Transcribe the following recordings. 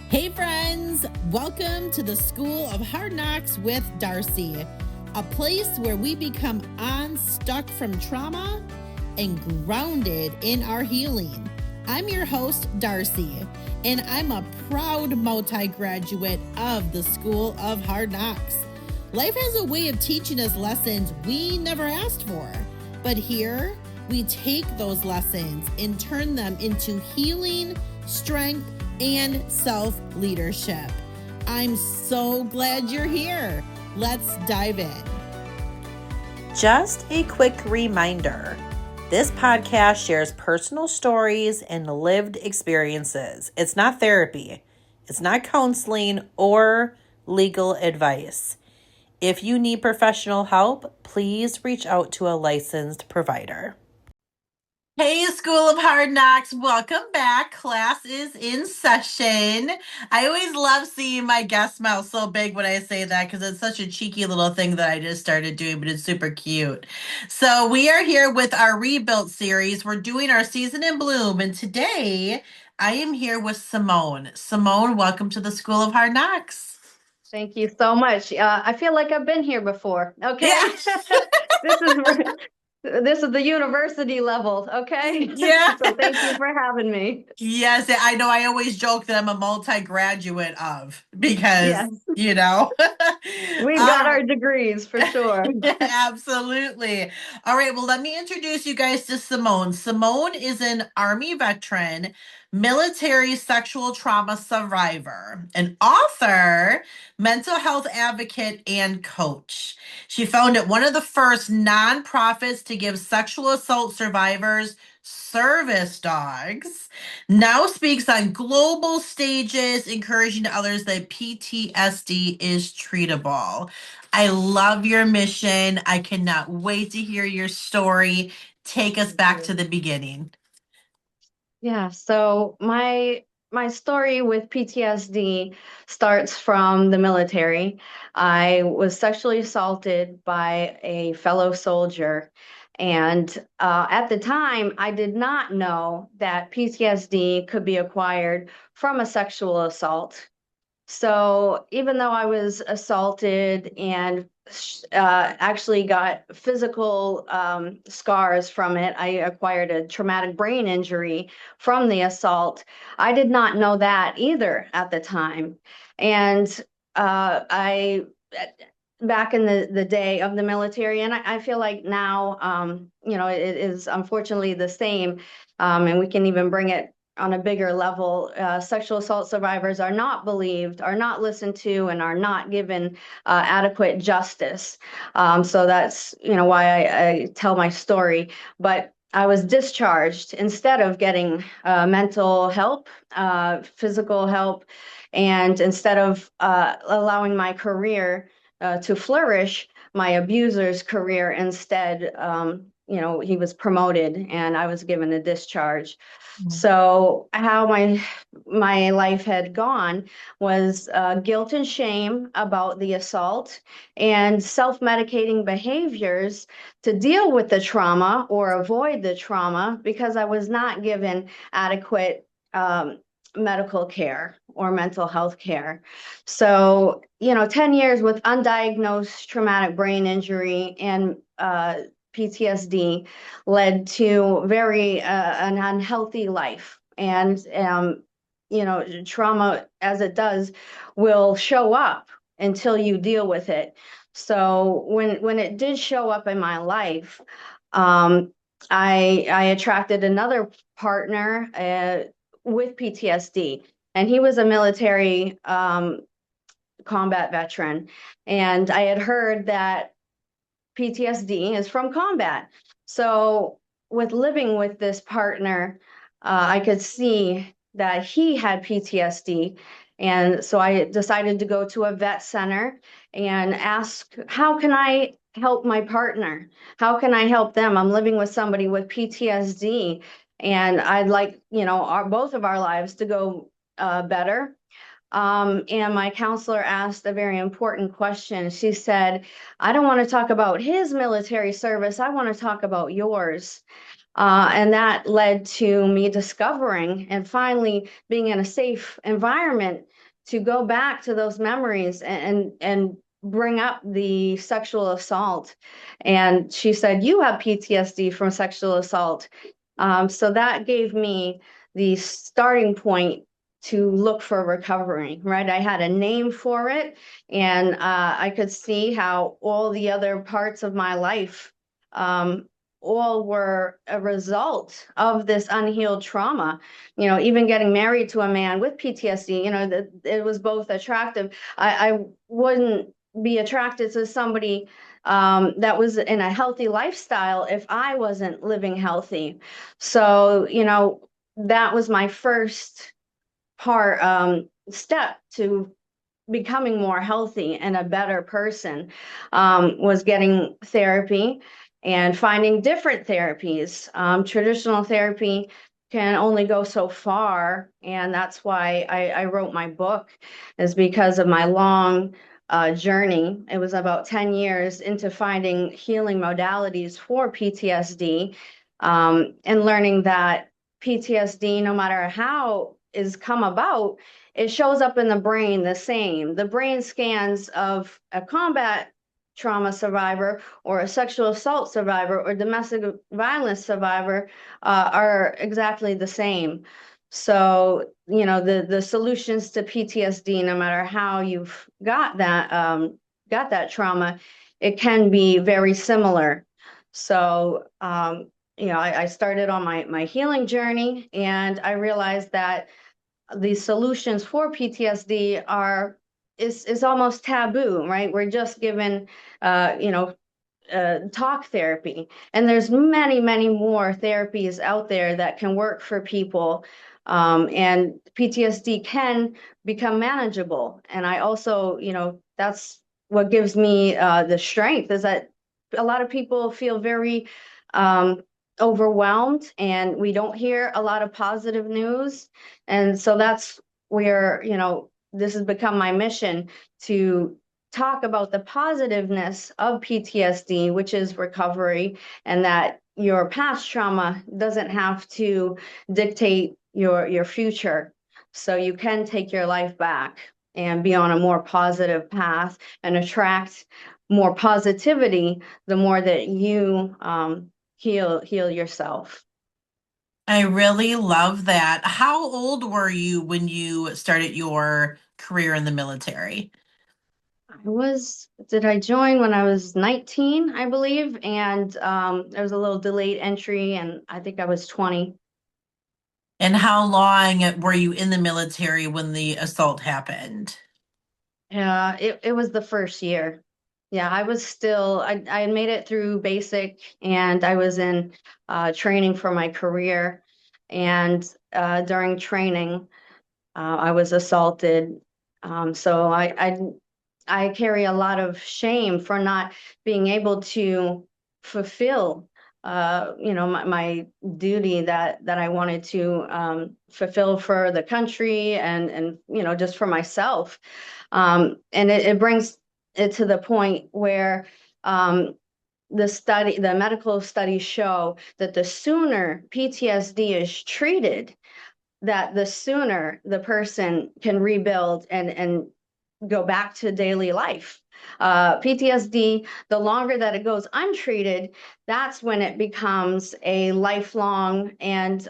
Hey friends, welcome to the School of Hard Knocks with Darcie, a place where we become unstuck from trauma and grounded in our healing. I'm your host, Darcie, and I'm a proud multi-graduate of the School of Hard Knocks. Life has a way of teaching us lessons we never asked for, but here we take those lessons and turn them into healing, strength, and self-leadership. I'm so glad you're here. Let's dive in. Just a quick reminder. This podcast shares personal stories and lived experiences. It's not therapy. It's not counseling or legal advice. If you need professional help, please reach out to a licensed provider. Hey, School of Hard Knocks, welcome back. Class is in session. I always love seeing my guest mouth so big when I say that because it's such a cheeky little thing that I just started doing, but it's super cute. So we are here with our Rebuilt series. We're doing our Season in Bloom, and today I am here with Simone. Simone, welcome to the School of Hard Knocks. Thank you so much. I feel like I've been here before. Okay. Yeah. This is the university level. Okay. Yeah. So thank you for having me. Yes, I know. I always joke that I'm a multi-graduate of because, Yes. you know. We've got our degrees for sure. Absolutely. All right. Well, let me introduce you guys to Simone. Simone is an Army veteran, military sexual trauma survivor, an author, mental health advocate, and coach. She founded one of the first nonprofits to give sexual assault survivors service dogs, now speaks on global stages, encouraging others that PTSD is treatable. I love your mission. I cannot wait to hear your story. Take us back to the beginning. Yeah. So my story with PTSD starts from the military. I was sexually assaulted by a fellow soldier. And at the time, I did not know that PTSD could be acquired from a sexual assault. So even though I was assaulted and actually got physical scars from it, I acquired a traumatic brain injury from the assault. I did not know that either at the time. And I back in the day of the military, and I feel like now, it is unfortunately the same, and we can even bring it on a bigger level. Sexual assault survivors are not believed, are not listened to, and are not given adequate justice. So that's why I tell my story. But I was discharged instead of getting mental help, physical help, and instead of allowing my career to flourish, my abuser's career instead, he was promoted and I was given a discharge. So how my life had gone was guilt and shame about the assault and self-medicating behaviors to deal with the trauma or avoid the trauma because I was not given adequate medical care or mental health care. So, 10 years with undiagnosed traumatic brain injury and PTSD led to very an unhealthy life. And, trauma, as it does, will show up until you deal with it. So when it did show up in my life, I attracted another partner with PTSD, and he was a military combat veteran. And I had heard that PTSD is from combat. So with living with this partner, I could see that he had PTSD. And so I decided to go to a vet center and ask, how can I help my partner? How can I help them? I'm living with somebody with PTSD, and I'd like, both of our lives to go better. And my counselor asked a very important question. She said, I don't want to talk about his military service. I want to talk about yours. And that led to me discovering and finally being in a safe environment to go back to those memories and bring up the sexual assault. And she said, "You have PTSD from sexual assault." So that gave me the starting point to look for recovery, right? I had a name for it, and I could see how all the other parts of my life all were a result of this unhealed trauma. Even getting married to a man with PTSD, it was both attractive. I wouldn't be attracted to somebody that was in a healthy lifestyle if I wasn't living healthy. So, that was my first step to becoming more healthy and a better person, was getting therapy and finding different therapies. Traditional therapy can only go so far, and that's why I wrote my book, is because of my long journey. It was about 10 years into finding healing modalities for PTSD, and learning that PTSD, no matter how is come about, it shows up in the brain the same. The brain scans of a combat trauma survivor or a sexual assault survivor or domestic violence survivor are exactly the same. So, the solutions to PTSD, no matter how you've got that trauma, it can be very similar. So, I started on my healing journey, and I realized that the solutions for PTSD is almost taboo, right? We're just given, talk therapy, and there's many, many more therapies out there that can work for people, and PTSD can become manageable. And I also, that's what gives me the strength, is that a lot of people feel very overwhelmed, and we don't hear a lot of positive news. And so that's where, this has become my mission, to talk about the positiveness of PTSD, which is recovery, and that your past trauma doesn't have to dictate your future. So you can take your life back and be on a more positive path and attract more positivity the more that you heal yourself. I really love that. How old were you when you started your career in the military? Did I join when I was 19, I believe, and there was a little delayed entry, and I think I was 20. And how long were you in the military when the assault happened? Yeah, it was the first year. Yeah, I had made it through basic, and I was in training for my career. And during training, I was assaulted. So I carry a lot of shame for not being able to fulfill, my duty that I wanted to fulfill for the country, and just for myself. And it brings it to the point where the medical studies show that the sooner PTSD is treated, that the sooner the person can rebuild and go back to daily life. PTSD, the longer that it goes untreated, that's when it becomes a lifelong, and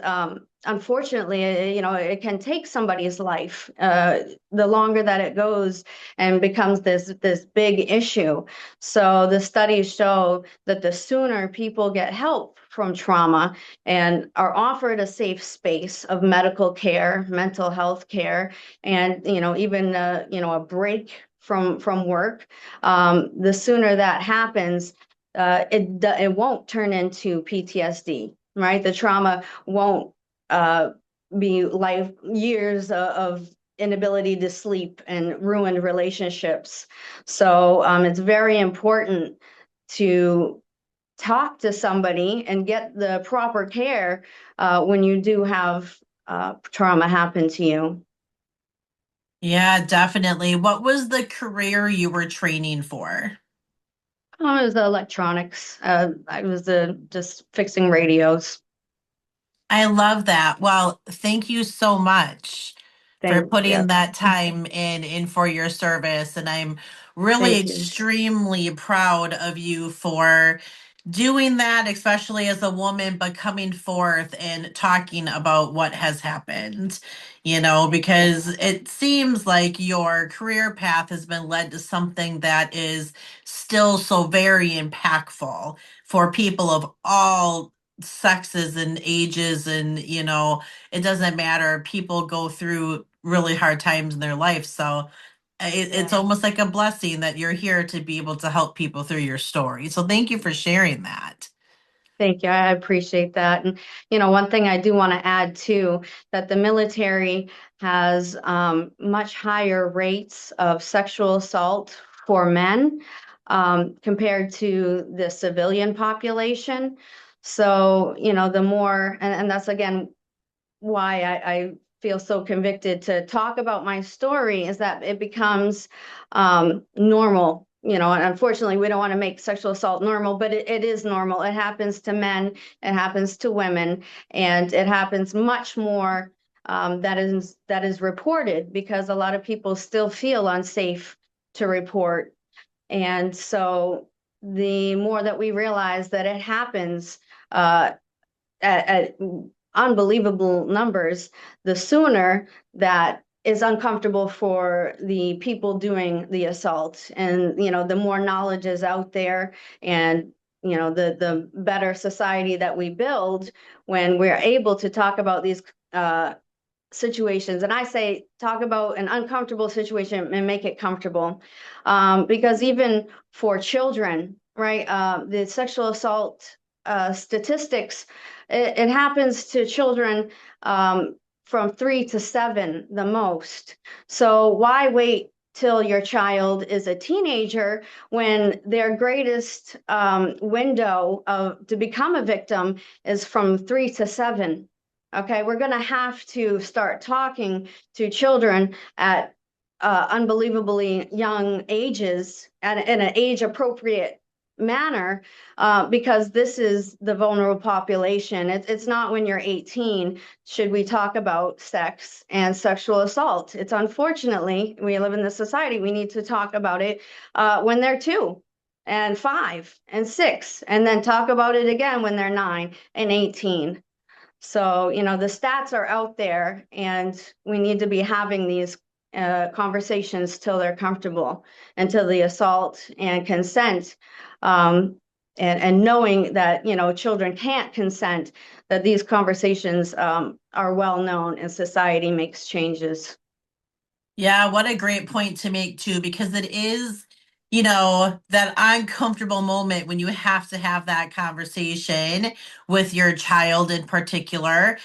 unfortunately, it can take somebody's life. The longer that it goes and becomes this big issue. So the studies show that the sooner people get help from trauma and are offered a safe space of medical care, mental health care, and even a break from work, the sooner that happens, it won't turn into PTSD, right? The trauma won't be life years of inability to sleep and ruined relationships. So it's very important to talk to somebody and get the proper care when you do have trauma happen to you. Yeah, definitely. What was the career you were training for? Oh, it was the electronics. I was just fixing radios. I love that. Well, thank you so much for Yeah, putting that time in for your service. And I'm really thank you. extremely proud of you for doing that, especially as a woman, but coming forth and talking about what has happened, Yeah, because it seems like your career path has been led to something that is still so very impactful for people of all sexes and ages. And it doesn't matter, people go through really hard times in their life. So it's yeah. almost like a blessing that you're here to be able to help people through your story. So thank you for sharing that. Thank you. I appreciate that. And, one thing I do want to add too, that the military has much higher rates of sexual assault for men compared to the civilian population. So, the more, and that's again why I feel so convicted to talk about my story is that it becomes normal. And unfortunately, we don't want to make sexual assault normal, but it is normal. It happens to men, it happens to women, and it happens much more that is reported because a lot of people still feel unsafe to report. And so the more that we realize that it happens, uh, at unbelievable numbers, the sooner that is uncomfortable for the people doing the assault. And, the more knowledge is out there and the better society that we build when we're able to talk about these situations. And I say talk about an uncomfortable situation and make it comfortable, because even for children, right, the sexual assault statistics, it happens to children from 3 to 7 the most. So why wait till your child is a teenager when their greatest window to become a victim is from 3 to 7? Okay, we're going to have to start talking to children at unbelievably young ages and in an age appropriate manner, because this is the vulnerable population. It's not when you're 18 should we talk about sex and sexual assault. It's unfortunately, we live in this society, we need to talk about it when they're 2 and 5 and 6, and then talk about it again when they're 9 and 18. So, the stats are out there, and we need to be having these conversations till they're comfortable, until the assault and consent, and knowing that, children can't consent, that these conversations are well known and society makes changes. Yeah, what a great point to make too, because it is, that uncomfortable moment when you have to have that conversation with your child in particular.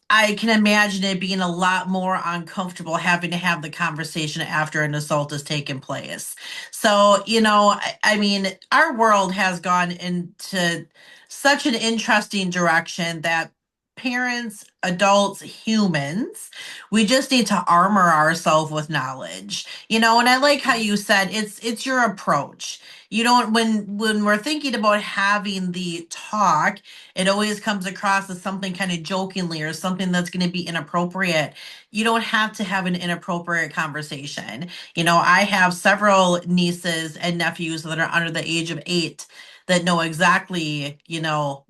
I can imagine it being a lot more uncomfortable having to have the conversation after an assault has taken place. So, I mean, our world has gone into such an interesting direction that parents, adults, humans, we just need to armor ourselves with knowledge. And I like how you said it's your approach. You don't when we're thinking about having the talk, it always comes across as something kind of jokingly or something that's going to be inappropriate. You don't have to have an inappropriate conversation. I have several nieces and nephews that are under the age of 8 that know exactly,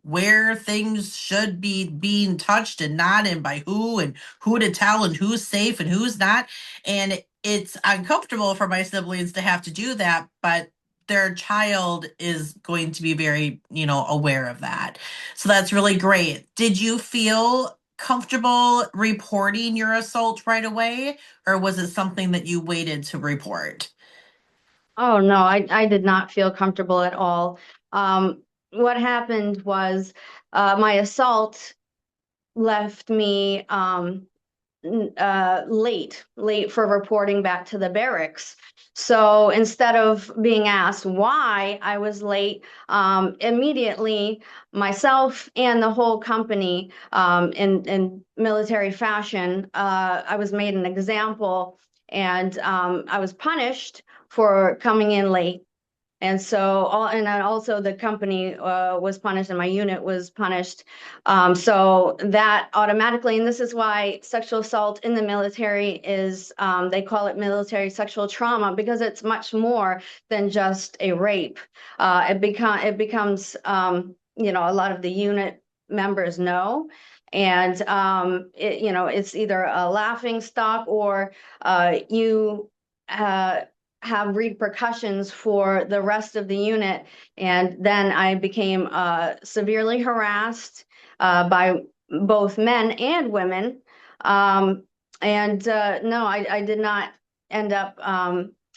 where things should be being touched and not, and by who, and who to tell, and who's safe and who's not. And it's uncomfortable for my siblings to have to do that, but their child is going to be very, aware of that. So that's really great. Did you feel comfortable reporting your assault right away, or was it something that you waited to report? Oh no, I did not feel comfortable at all. What happened was my assault left me late for reporting back to the barracks. So instead of being asked why I was late, immediately myself and the whole company, in military fashion, I was made an example, and I was punished for coming in late. And so, and then also the company was punished, and my unit was punished. So that automatically, and this is why sexual assault in the military is, they call it military sexual trauma, because it's much more than just a rape. It becomes, you know, a lot of the unit members know. And it's either a laughing stock, or you have repercussions for the rest of the unit. And then I became severely harassed by both men and women. And no, I did not end up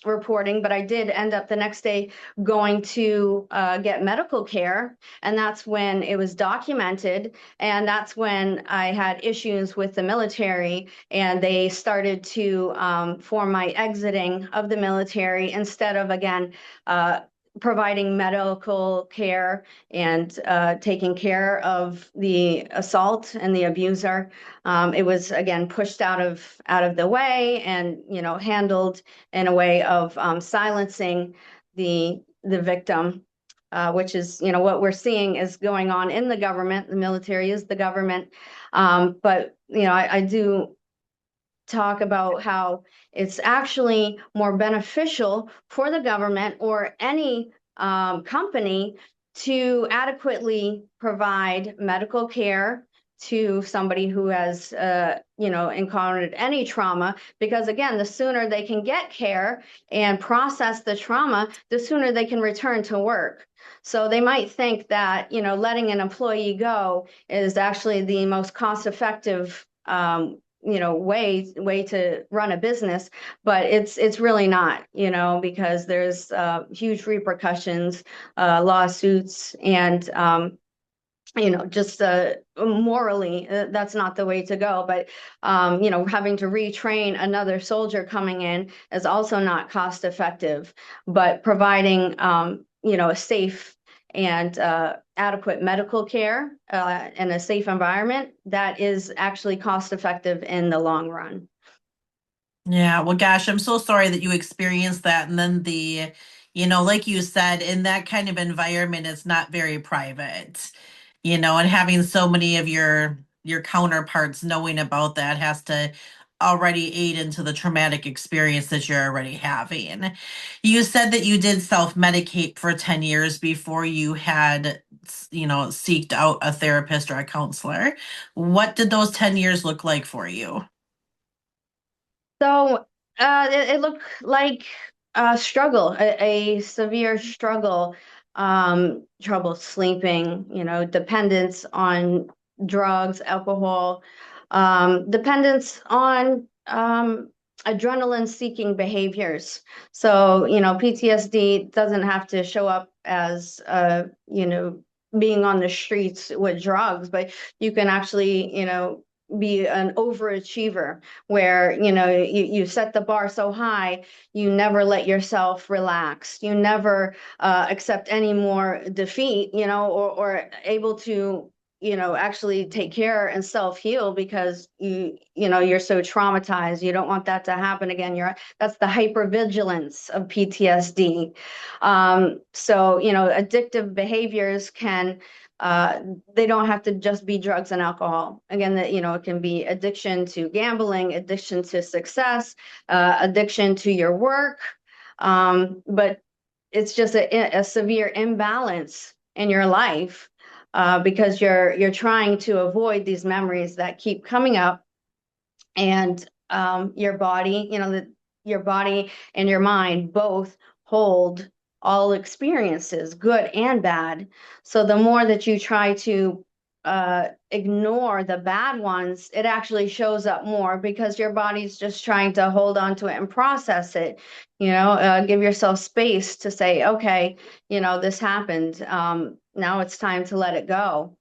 reporting, but I did end up the next day going to get medical care. And that's when it was documented. And that's when I had issues with the military, and they started to form my exiting of the military, instead of, again, providing medical care and taking care of the assault and the abuser. It was, again, pushed out of the way, and handled in a way of silencing the victim, which is what we're seeing is going on in the government. The military is the government, but I do talk about how it's actually more beneficial for the government or any company to adequately provide medical care to somebody who has encountered any trauma, because again, the sooner they can get care and process the trauma, the sooner they can return to work. So they might think that letting an employee go is actually the most cost effective way to run a business, but it's really not, because there's huge repercussions, lawsuits, and just morally, that's not the way to go. But having to retrain another soldier coming in is also not cost effective. But providing a safe and adequate medical care and a safe environment, that is actually cost effective in the long run. Yeah, well, gosh, I'm so sorry that you experienced that. And then like you said, in that kind of environment, it's not very private, and having so many of your counterparts knowing about that has to already aid into the traumatic experience that you're already having. You said that you did self-medicate for 10 years before you had, seeked out a therapist or a counselor. What did those 10 years look like for you? So it looked like a struggle, a severe struggle, trouble sleeping, dependence on drugs, alcohol, dependence on adrenaline-seeking behaviors. So, PTSD doesn't have to show up as, being on the streets with drugs, but you can actually, be an overachiever, where you set the bar so high, you never let yourself relax, you never accept any more defeat, or able to actually take care and self-heal, because you're so traumatized, you don't want that to happen again. That's the hypervigilance of PTSD. So addictive behaviors can they don't have to just be drugs and alcohol. Again, that it can be addiction to gambling, addiction to success, addiction to your work, but it's just a severe imbalance in your life, because you're trying to avoid these memories that keep coming up, and your body, your body and your mind both hold all experiences, good and bad. So the more that you try to ignore the bad ones, it actually shows up more, because your body's just trying to hold on to it and process it. Give yourself space to say, okay, this happened. Now it's time to let it go.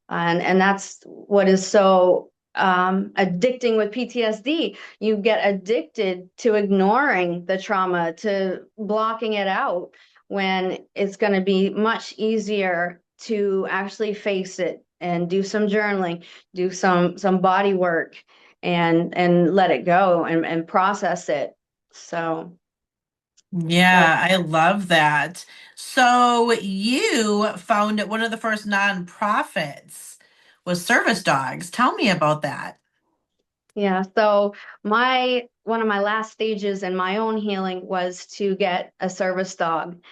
And that's what is so addicting with PTSD. You get addicted to ignoring the trauma, to blocking it out, when it's going to be much easier to actually face it and do some journaling, do some body work, and let it go and process it. So So Yeah, I love that. So you founded one of the first nonprofits was service dogs. Tell me about that. yeah, so my one of my last stages in my own healing was to get a service dog.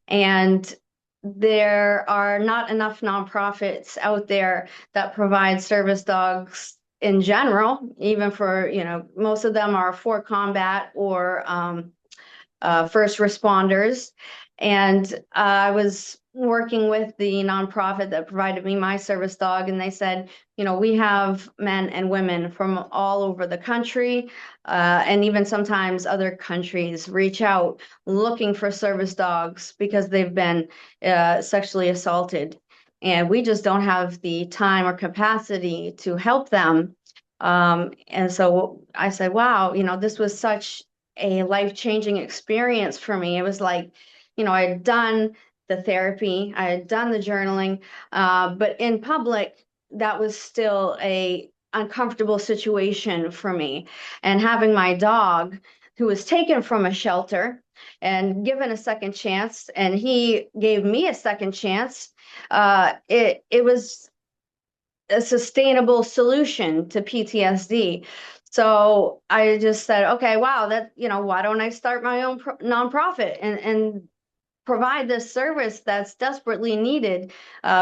And there are not enough nonprofits out there that provide service dogs in general, even for, most of them are for combat or first responders. And I was working with the nonprofit that provided me my service dog, and they said, we have men and women from all over the country, and even sometimes other countries reach out looking for service dogs because they've been sexually assaulted. And we just don't have the time or capacity to help them. And so I said, wow, this was such a life-changing experience for me. It was like, I had done the therapy, I had done the journaling, but in public, that was still a uncomfortable situation for me. And having my dog, who was taken from a shelter and given a second chance, and he gave me a second chance, it was a sustainable solution to PTSD. So I just said, okay, wow, why don't I start my own nonprofit and provide this service that's desperately needed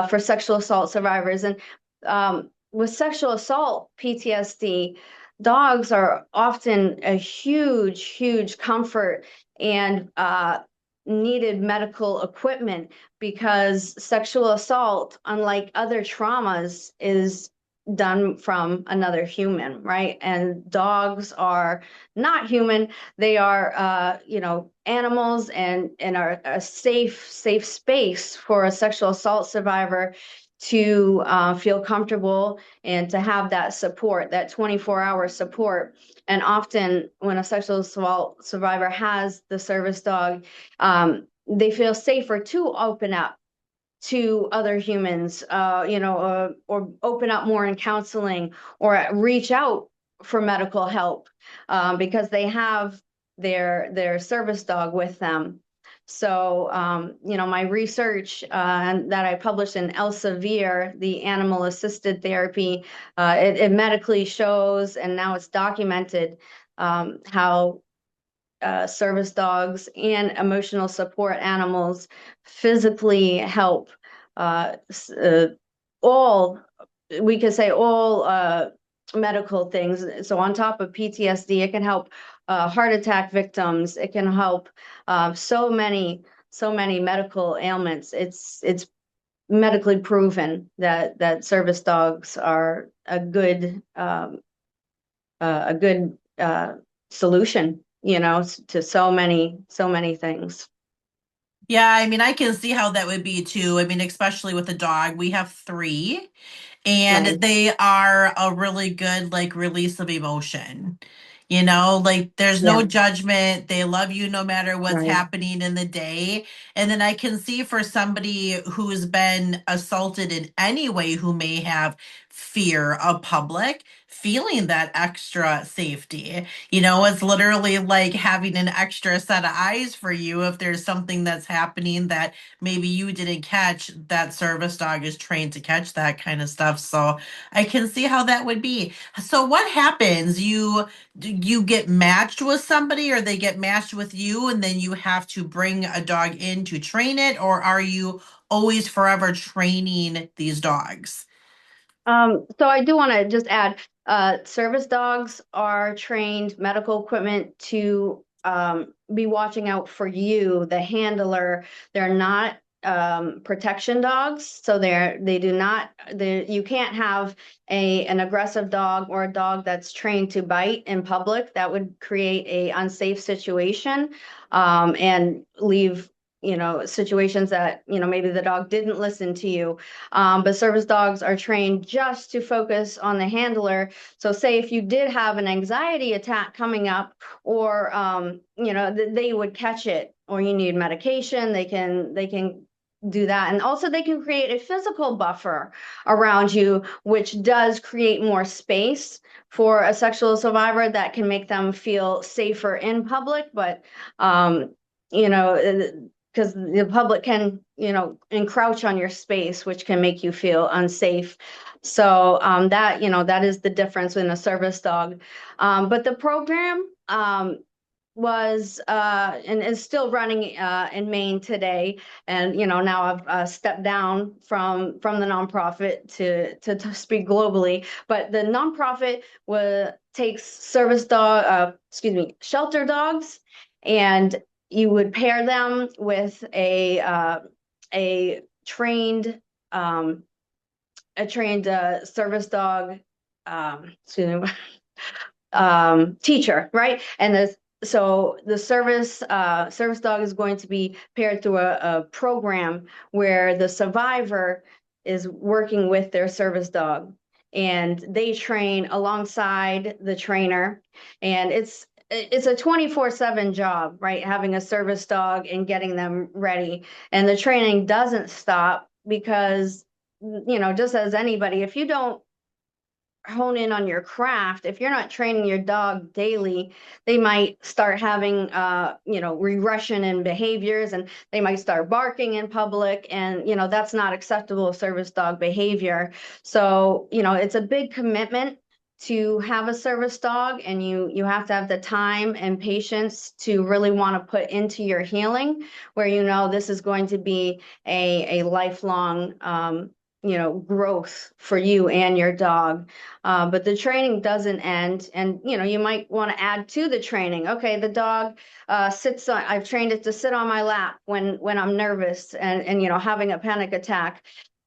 for sexual assault survivors. And with sexual assault PTSD, dogs are often a huge, huge comfort and needed medical equipment because sexual assault, unlike other traumas, is done from another human, right? And dogs are not human. They are, animals and are a safe space for a sexual assault survivor to feel comfortable and to have that support, that 24-hour support. And often when a sexual assault survivor has the service dog, they feel safer to open up to other humans, or open up more in counseling or reach out for medical help because they have their service dog with them. So, my research that I published in Elsevier, the animal assisted therapy, it medically shows, and now it's documented how service dogs and emotional support animals physically help all, we could say all medical things. So on top of PTSD, it can help heart attack victims. It can help so many medical ailments. It's medically proven that service dogs are a good solution, to so many things. Yeah, I mean, I can see how that would be too. I mean, especially with a dog. We have three, and Nice. they are a really good like release of emotion. Like there's Yeah. no judgment. They love you no matter what's Right. happening in the day. And then I can see for somebody who's been assaulted in any way who may have fear of public, feeling that extra safety. It's literally like having an extra set of eyes for you if there's something that's happening that maybe you didn't catch. That service dog is trained to catch that kind of stuff. So I can see how that would be. So what happens? Do you get matched with somebody or they get matched with you and then you have to bring a dog in to train it, or are you always forever training these dogs? So I do want to just add, service dogs are trained medical equipment to be watching out for you, the handler. They're not protection dogs, so they do not. You can't have an aggressive dog or a dog that's trained to bite in public. That would create a unsafe situation, and leave situations that maybe the dog didn't listen to you. But service dogs are trained just to focus on the handler. So say if you did have an anxiety attack coming up, or they would catch it, or you need medication, they can do that. And also they can create a physical buffer around you, which does create more space for a sexual survivor that can make them feel safer in public. But because the public can, encroach on your space, which can make you feel unsafe. So that is the difference in a service dog. But the program was and is still running in Maine today. And now I've stepped down from the nonprofit to speak globally. But the nonprofit takes shelter dogs, and you would pair them with a trained service dog, excuse me, teacher, right? And the service dog is going to be paired through a program where the survivor is working with their service dog, and they train alongside the trainer. And it's a 24/7 job, right? Having a service dog and getting them ready. And the training doesn't stop because, just as anybody, if you don't hone in on your craft, if you're not training your dog daily, they might start having regression in behaviors, and they might start barking in public, and that's not acceptable service dog behavior. So it's a big commitment to have a service dog, and you have to have the time and patience to really want to put into your healing, where this is going to be a lifelong growth for you and your dog. But the training doesn't end. And, you might want to add to the training. Okay, the dog I've trained it to sit on my lap when I'm nervous and having a panic attack.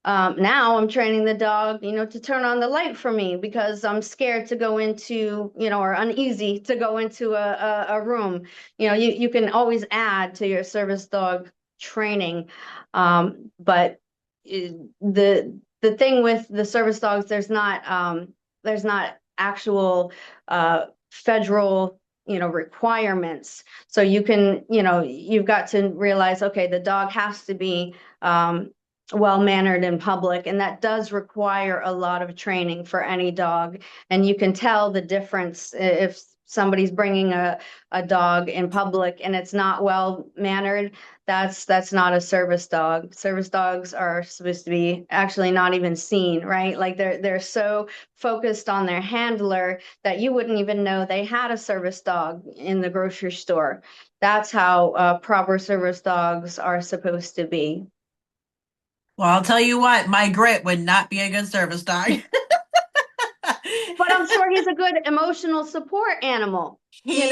Now I'm training the dog, to turn on the light for me because I'm scared to go into, or uneasy to go into a room. You can always add to your service dog training. But the thing with the service dogs, there's not actual federal requirements. So you've got to realize, okay, the dog has to be well mannered in public, and that does require a lot of training for any dog. And you can tell the difference if somebody's bringing a dog in public and it's not well mannered. That's not a service dog. Service dogs are supposed to be actually not even seen, right? Like they're so focused on their handler that you wouldn't even know they had a service dog in the grocery store. That's how proper service dogs are supposed to be. Well, I'll tell you what, my Grit would not be a good service dog. But I'm sure he's a good emotional support animal, He and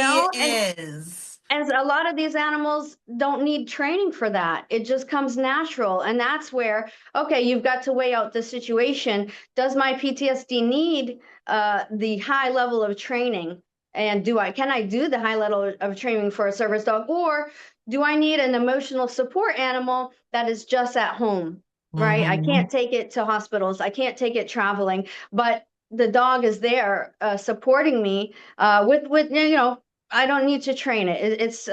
is. a lot of these animals don't need training for that. It just comes natural. And that's where, okay, you've got to weigh out the situation. Does my PTSD need the high level of training? And can I do the high level of training for a service dog? Or do I need an emotional support animal that is just at home, right? I Mm-hmm. can't take it to hospitals. I can't take it traveling, but the dog is there supporting me with I don't need to train it. It's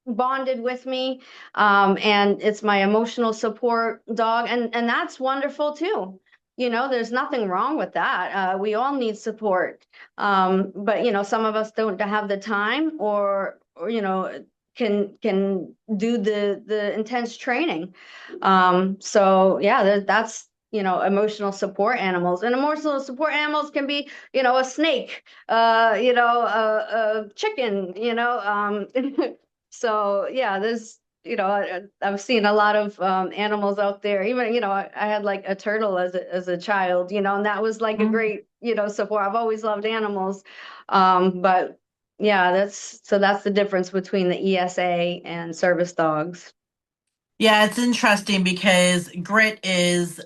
bonded with me, and it's my emotional support dog, and that's wonderful too. There's nothing wrong with that. We all need support, but some of us don't have the time, or can do the intense training. So yeah, that's emotional support animals. And emotional support animals can be a snake, a chicken, so yeah, there's I've seen a lot of animals out there. Even I had like a turtle as a child, and that was like a great support. I've always loved animals, but yeah, that's the difference between the ESA and service dogs. Yeah, it's interesting because Grit he's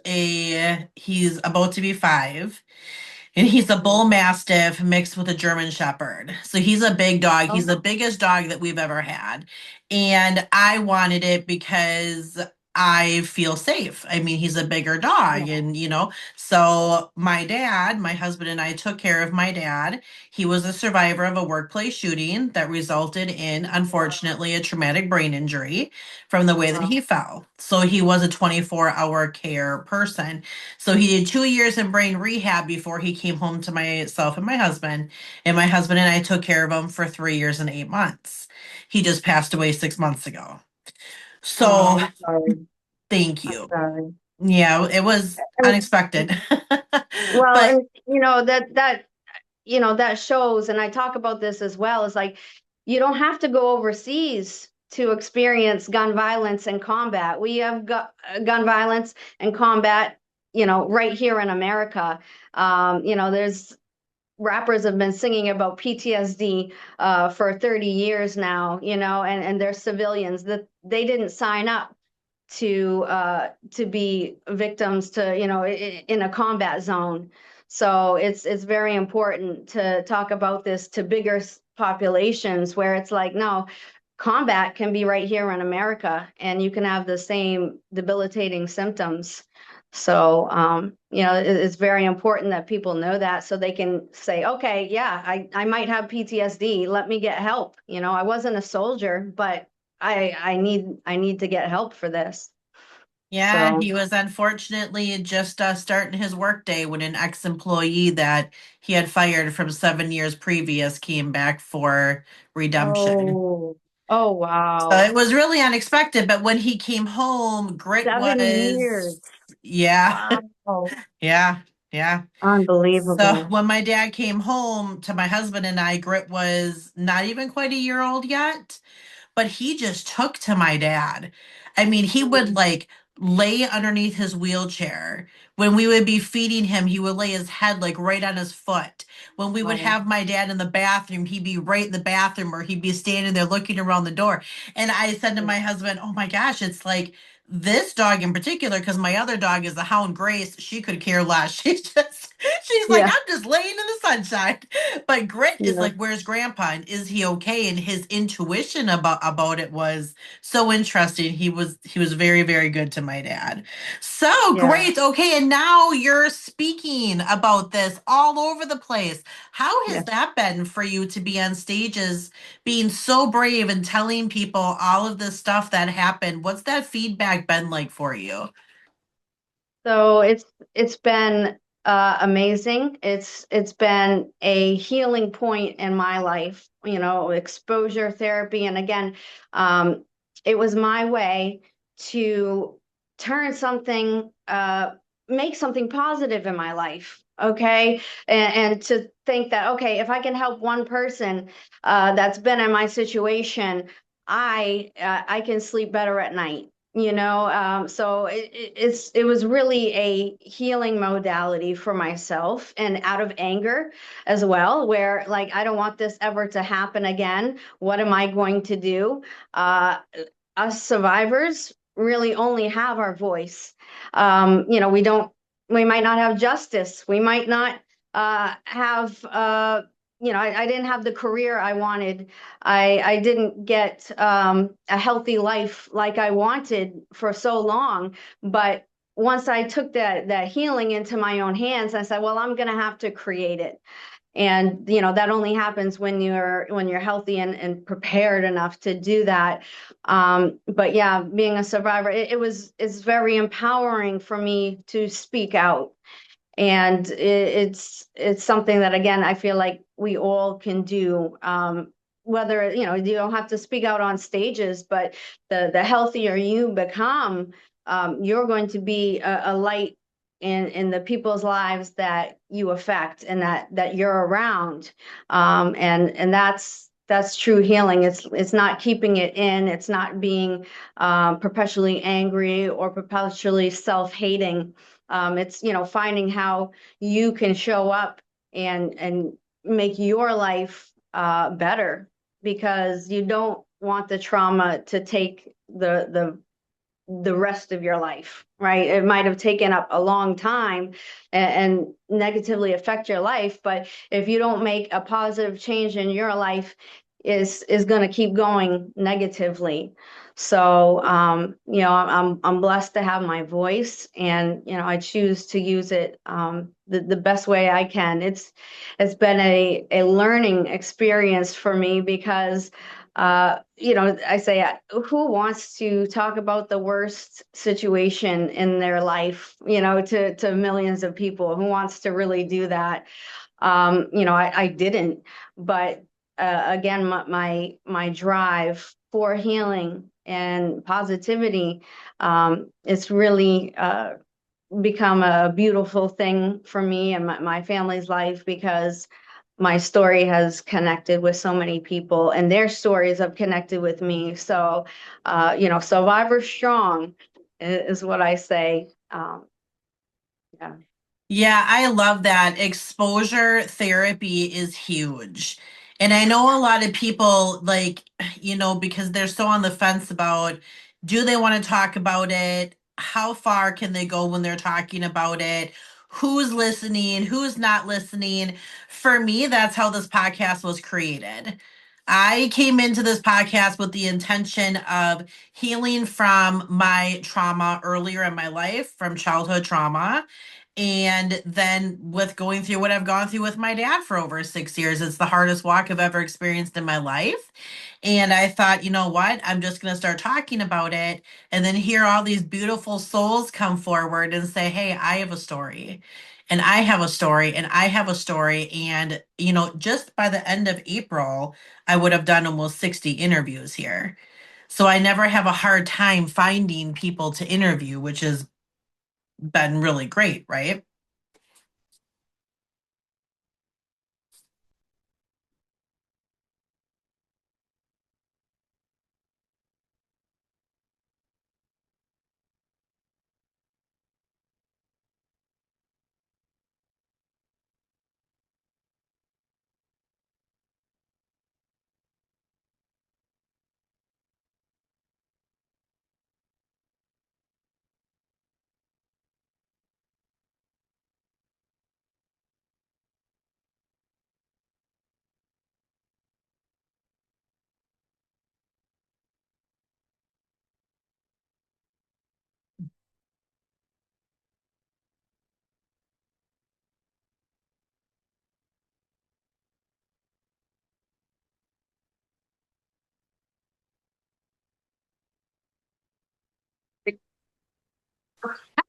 about to be 5. And he's a bull mastiff mixed with a German shepherd. So he's a big dog. He's Oh, the biggest dog that we've ever had. And I wanted it because I feel safe. I mean, he's a bigger dog, Yeah. and so my dad, my husband, and I took care of my dad. He was a survivor of a workplace shooting that resulted in, Wow. unfortunately, a traumatic brain injury from the way that Wow. he fell. So he was a 24-hour care person. So he did 2 years in brain rehab before he came home to myself and my husband and I took care of him for 3 years and 8 months. He just passed away 6 months ago. Oh, So I'm sorry. thank I'm you. sorry. Yeah, it was And, unexpected. well, But and that shows, and I talk about this as well, is like you don't have to go overseas to experience gun violence and combat. We have gun violence and combat, right here in America. There's rappers have been singing about PTSD for 30 years now, and they're civilians that they didn't sign up to be victims to in a combat zone. So it's very important to talk about this to bigger populations where it's like, no, combat can be right here in America and you can have the same debilitating symptoms. So it's very important that people know that so they can say, okay, yeah, I might have PTSD, let me get help. I wasn't a soldier, but I need to get help for this. yeah, So, he was unfortunately just starting his workday when an ex-employee that he had fired from 7 years previous came back for redemption. oh, oh So wow. it was really unexpected, but when he came home, Grit 7 years. was, yeah, Wow. yeah, yeah. So Unbelievable. when my dad came home to my husband and I, Grit was not even quite a year old yet, but he just took to my dad. I mean, he would like lay underneath his wheelchair. When we would be feeding him, he would lay his head like right on his foot. When we would Wow. have my dad in the bathroom, he'd be right in the bathroom or he'd be standing there looking around the door. And I said to my husband, "Oh my gosh, it's like this dog in particular, because my other dog is a hound Grace. She could care less. She's like, Yeah. I'm just laying in the sunshine." But Grit is Yeah. like, "Where's Grandpa? And is he okay?" And his intuition about it was so interesting. He was very, very good to my dad. So Yeah. great. Okay, and now you're speaking about this all over the place. How Yeah. has that been for you to be on stages, being so brave and telling people all of this stuff that happened? What's that feedback been like for you? So it's been amazing. It's been a healing point in my life, exposure therapy. And again, um, it was my way to turn something, make something positive in my life. Okay. And to think that, okay, if I can help one person that's been in my situation, I can sleep better at night. So it was really a healing modality for myself and out of anger as well, where like I don't want this ever to happen again. What am I going to do? uh Us survivors really only have our voice. We might not have justice, we might not have I didn't have the career I wanted. I didn't get a healthy life like I wanted for so long. But once I took that healing into my own hands, I said, well, I'm going to have to create it. And that only happens when you're healthy and prepared enough to do that. But yeah, being a survivor, it's very empowering for me to speak out. And it's something that, again, I feel like we all can do. Whether you don't have to speak out on stages, but the healthier you become, you're going to be a light in the people's lives that you affect and that you're around. And that's true healing. It's not keeping it in. It's not being perpetually angry or perpetually self-hating. It's finding how you can show up and make your life better, because you don't want the trauma to take the rest of your life, right? It might have taken up a long time and negatively affect your life, but if you don't make a positive change in your life, is going to keep going negatively. So, I'm blessed to have my voice, and I choose to use it the best way I can. It's been a learning experience for me because I say, who wants to talk about the worst situation in their life, to millions of people? Who wants to really do that? I didn't, but again, my drive for healing and positivity, it's really become a beautiful thing for me and my family's life, because my story has connected with so many people, and their stories have connected with me. So, survivor strong is what I say. Yeah. Yeah, I love that. Exposure therapy is huge. And I know a lot of people, like, because they're so on the fence about, do they want to talk about it? How far can they go when they're talking about it? Who's listening? Who's not listening? For me, that's how this podcast was created. I came into this podcast with the intention of healing from my trauma earlier in my life, from childhood trauma. And then with going through what I've gone through with my dad for over 6 years, it's the hardest walk I've ever experienced in my life. And I thought, you know what? I'm just going to start talking about it and then hear all these beautiful souls come forward and say, hey, I have a story. And I have a story, and I have a story. And, just by the end of April, I would have done almost 60 interviews here. So I never have a hard time finding people to interview, which has been really great, right?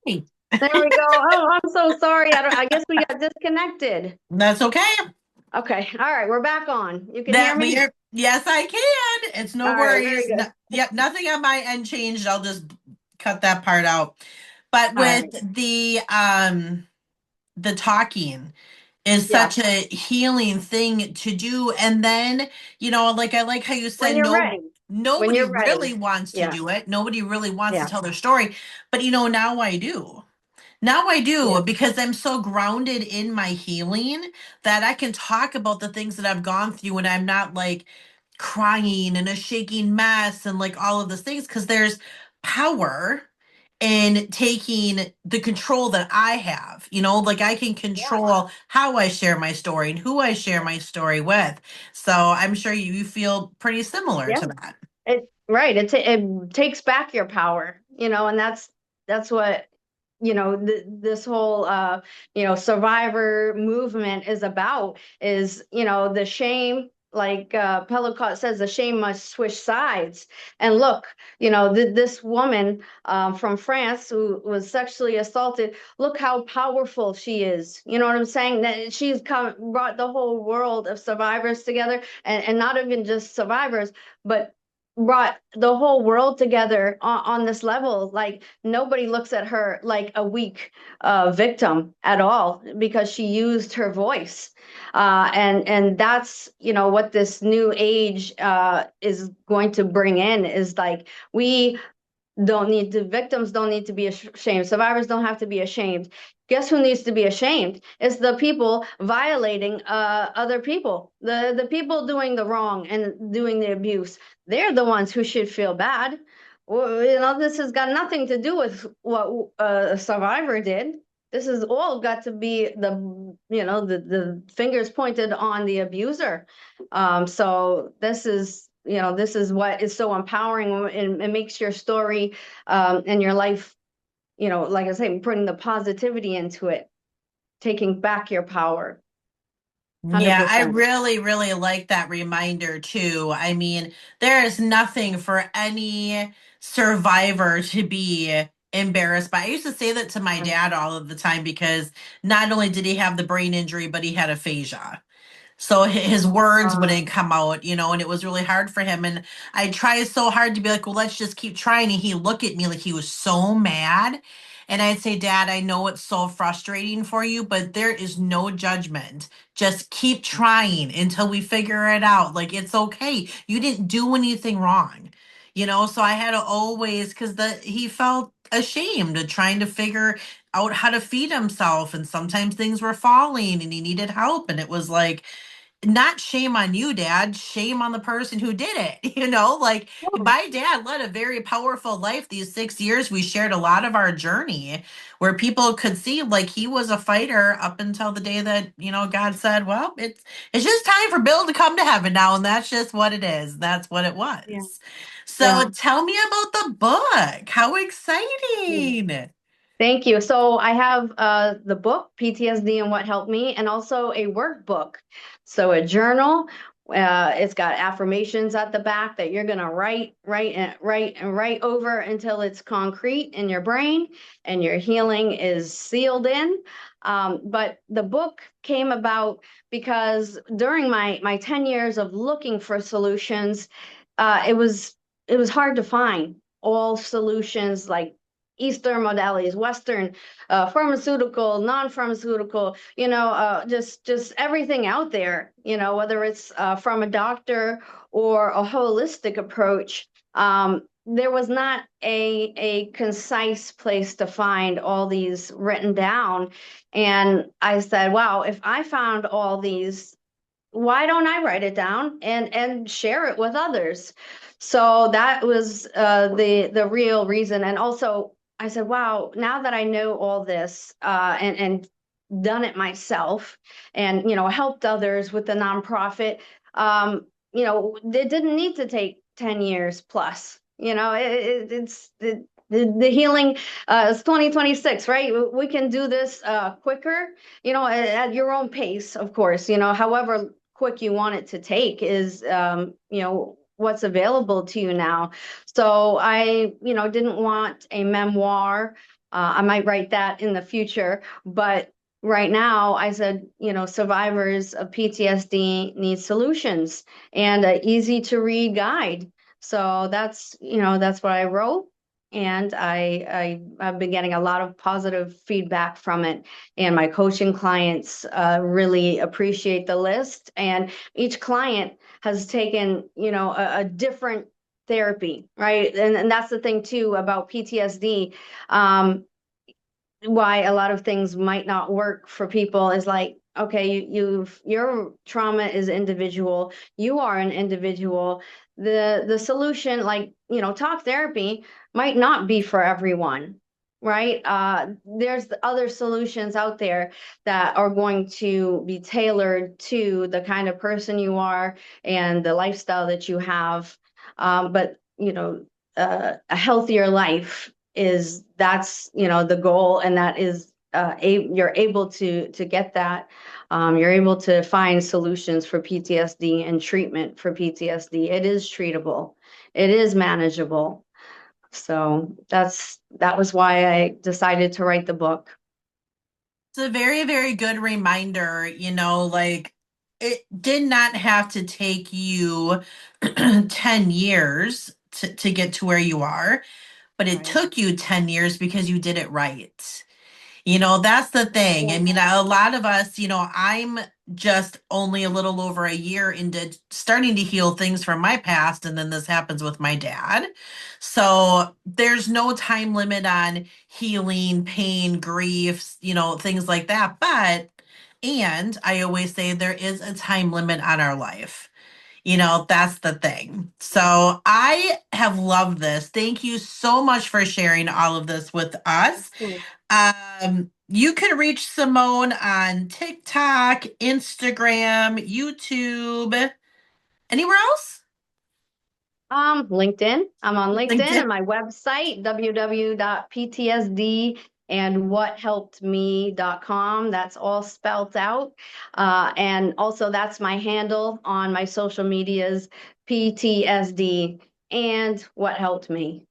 Hey, There we go. Oh, I'm so sorry. I guess we got disconnected. that's okay. Okay. All right. We're back on. You can hear That we me? are, yes, I can. It's no All right. Very worries. good. Yep, nothing on my end changed. I'll just cut that part out. But All with right. the talking is such Yes. a healing thing to do. And then, like I like how you When said you're ready. When nobody you're ready. really wants to Yeah. do it. Nobody really wants to Yeah. tell their story. But now I do. Now I Yeah. do, because I'm so grounded in my healing that I can talk about the things that I've gone through, and I'm not like crying and a shaking mess and like all of those things, because there's power in taking the control that I have. Like I can Yeah. control how I share my story and who I share my story with. So I'm sure you feel pretty similar Yeah. to that. Right. It takes back your power, and that's what, this whole, survivor movement is about, is, the shame, like Pellicott says, the shame must switch sides. And look, this woman from France who was sexually assaulted, look how powerful she is. You know what I'm saying? That she's brought the whole world of survivors together, and not even just survivors, but brought the whole world together on this level. Like, nobody looks at her like a weak victim at all, because she used her voice, and that's what this new age is going to bring in, is like, we don't need to victims don't need to be ashamed, survivors don't have to be ashamed. Guess who needs to be ashamed? It's the people violating other people, the people doing the wrong and doing the abuse. They're the ones who should feel bad. Well, this has got nothing to do with what a survivor did. this is all got to be the fingers pointed on the abuser. So this is what is so empowering, and it makes your story and your life, like I say, putting the positivity into it, taking back your power. Yeah, I 100%. really, really like that reminder too. I mean, there is nothing for any survivor to be embarrassed by. I used to say that to my dad all of the time because not only did he have the brain injury, but he had aphasia. So his words Uh, wouldn't come out, and it was really hard for him. And I tried so hard to be like, well, let's just keep trying. And he'd look at me like he was so mad. And I'd say, Dad, I know it's so frustrating for you, but there is no judgment. Just keep trying until we figure it out. Like, it's okay. You didn't do anything wrong. So I had to always, because he felt ashamed of trying to figure out how to feed himself. And sometimes things were falling and he needed help. And it was like, not shame on you, Dad, shame on the person who did it. Like my dad led a very powerful life these 6 years. We shared a lot of our journey where people could see like he was a fighter up until the day that, God said, well, it's just time for Bill to come to heaven now. And that's just what it is. That's what it yeah, was. yeah. So tell me about the book. How Yeah. exciting. Thank you. So I have the book PTSD and What Helped Me, and also a workbook. So a journal. It's got affirmations at the back that you're gonna write over until it's concrete in your brain and your healing is sealed in. But the book came about because during my 10 years of looking for solutions, it was hard to find all solutions, like Eastern modalities, Western, pharmaceutical, non-pharmaceutical, just everything out there, whether it's from a doctor or a holistic approach. There was not a concise place to find all these written down. And I said, wow, if I found all these, why don't I write it down and share it with others? So that was the real reason. And also, I said, wow, now that I know all this and done it myself, and helped others with the nonprofit, it didn't need to take 10 years plus. It's the healing is 2026, right? We can do this quicker, at your own pace, of course, however quick you want it to take is, what's available to you now. So I, didn't want a memoir. I might write that in the future, but right now I said, survivors of PTSD need solutions and an easy to read guide. So that's what I wrote. And I've been getting a lot of positive feedback from it, and my coaching clients really appreciate the list. And each client has taken, a different therapy, right? And that's the thing too about PTSD. Why a lot of things might not work for people is like, okay, your trauma is individual. You are an individual. The solution, like, talk therapy might not be for everyone, right? There's other solutions out there that are going to be tailored to the kind of person you are and the lifestyle that you have. But a healthier life is that's the goal, and that is you're able to get that. You're able to find solutions for PTSD and treatment for PTSD. It is treatable, it is manageable. So that was why I decided to write the book. It's a very, very good reminder, like it did not have to take you 10 years to get to where you are, but it Right. took you 10 years because you did it right. That's the thing. I Yeah. mean, a lot of us, I'm just only a little over a year into starting to heal things from my past, and then this happens with my dad. So there's no time limit on healing, pain, grief, things like that. And I always say there is a time limit on our life. That's the thing. So I have loved this. Thank you so much for sharing all of this with us. Cool. Um, You can reach Simone on TikTok, Instagram, YouTube. Anywhere else? LinkedIn. I'm on LinkedIn LinkedIn. and my website, www.ptsdandwhathelpedme.com. That's all spelt out. And also that's my handle on my social medias, PTSD and what helped me.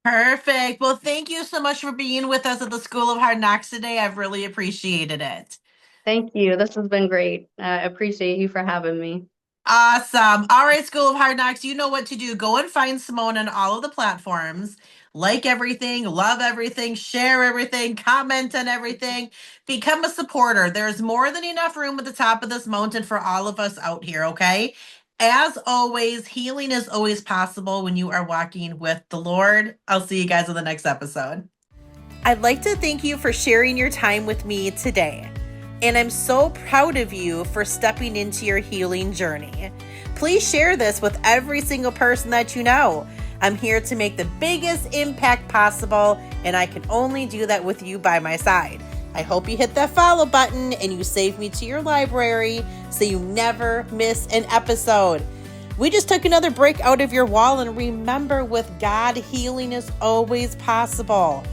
Perfect. Well, thank you so much for being with us at the School of Hard Knocks today. I've really appreciated it. Thank you. This has been great. I appreciate you for having me. Awesome. All right, School of Hard Knocks, you know what to do. Go and find Simone on all of the platforms. Like everything, love everything, share everything, comment on everything. Become a supporter. There's more than enough room at the top of this mountain for all of us out here, okay? As always, healing is always possible when you are walking with the Lord. I'll see you guys in the next episode. I'd like to thank you for sharing your time with me today. And I'm so proud of you for stepping into your healing journey. Please share this with every single person that you know. I'm here to make the biggest impact possible, and I can only do that with you by my side. I hope you hit that follow button and you save me to your library so you never miss an episode. We just took another break out of your wall, and remember, with God, healing is always possible.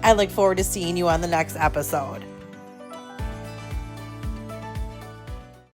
I look forward to seeing you on the next episode.